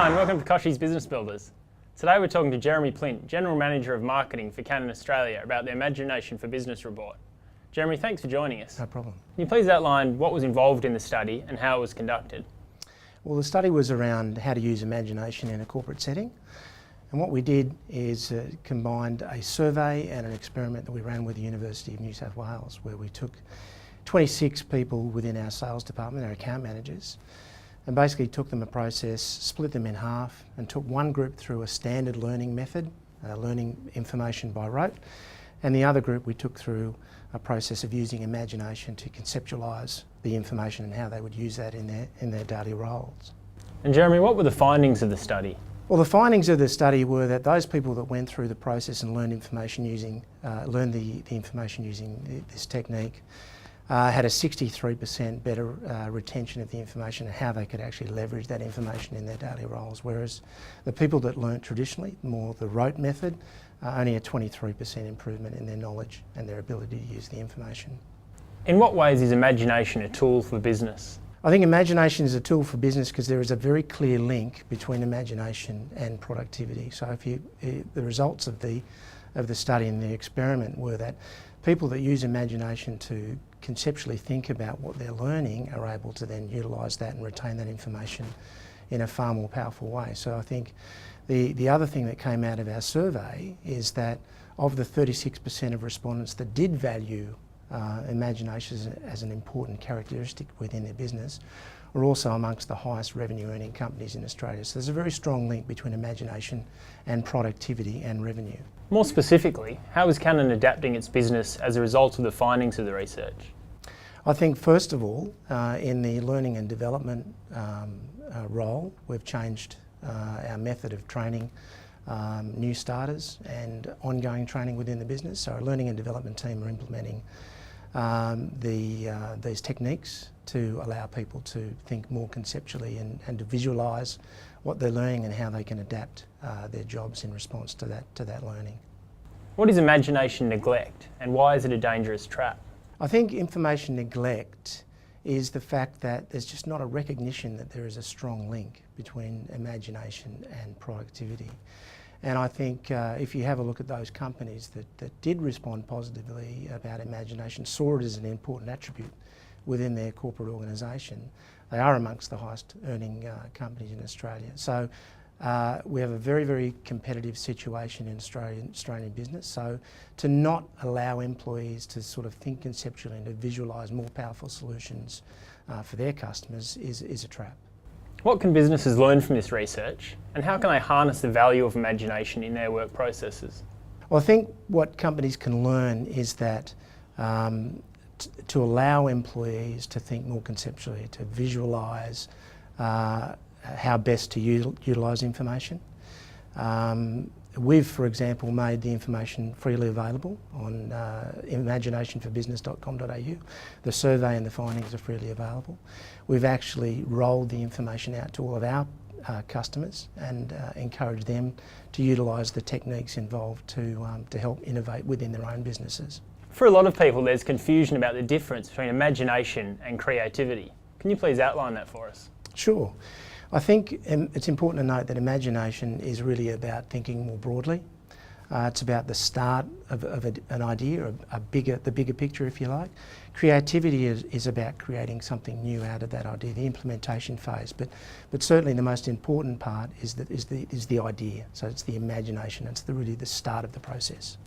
Hi and welcome to Kochie's Business Builders. Today we're talking to Jeremy Plint, General Manager of Marketing for Canon Australia, about the Imagination for Business report. Jeremy, thanks for joining us. No problem. Can you please outline what was involved in the study and how it was conducted? Well, the study was around how to use imagination in a corporate setting. And what we did is combined a survey and an experiment that we ran with the University of New South Wales, where we took 26 people within our sales department, our account managers, and basically took them a process, split them in half, and took one group through a standard learning method, learning information by rote, and the other group we took through a process of using imagination to conceptualise the information and how they would use that in their daily roles. And Jeremy, what were the findings of the study? Well, the findings of the study were that those people that went through the process and learned information using, the information using this technique had a 63% better retention of the information and how they could actually leverage that information in their daily roles, whereas the people that learnt traditionally, more the rote method, only a 23% improvement in their knowledge and their ability to use the information. In what ways is imagination a tool for business? I think imagination is a tool for business because there is a very clear link between imagination and productivity. So the results of the study and the experiment were that people that use imagination to conceptually think about what they're learning are able to then utilise that and retain that information in a far more powerful way. So I think the other thing that came out of our survey is that of the 36% of respondents that did value imagination as an important characteristic within their business are also amongst the highest revenue earning companies in Australia. So there's a very strong link between imagination and productivity and revenue. More specifically, how is Canon adapting its business as a result of the findings of the research? I think first of all, in the learning and development role, we've changed our method of training new starters and ongoing training within the business. So our learning and development team are implementing these techniques to allow people to think more conceptually and to visualise what they're learning and how they can adapt their jobs in response to that learning. What is imagination neglect and why is it a dangerous trap? I think information neglect is the fact that there's just not a recognition that there is a strong link between imagination and productivity. And I think if you have a look at those companies that did respond positively about imagination, saw it as an important attribute within their corporate organisation, they are amongst the highest earning companies in Australia. So we have a very, very competitive situation in Australian business. So to not allow employees to sort of think conceptually and to visualise more powerful solutions for their customers is a trap. What can businesses learn from this research and how can they harness the value of imagination in their work processes? Well, I think what companies can learn is that to allow employees to think more conceptually, to visualise how best to utilise information. We've, for example, made the information freely available on imaginationforbusiness.com.au. The survey and the findings are freely available. We've actually rolled the information out to all of our customers and encouraged them to utilise the techniques involved to help innovate within their own businesses. For a lot of people, there's confusion about the difference between imagination and creativity. Can you please outline that for us? Sure. I think it's important to note that imagination is really about thinking more broadly. It's about the start of an idea, the bigger picture, if you like. Creativity is about creating something new out of that idea, the implementation phase. But certainly the most important part is the idea. So it's the imagination. It's really the start of the process.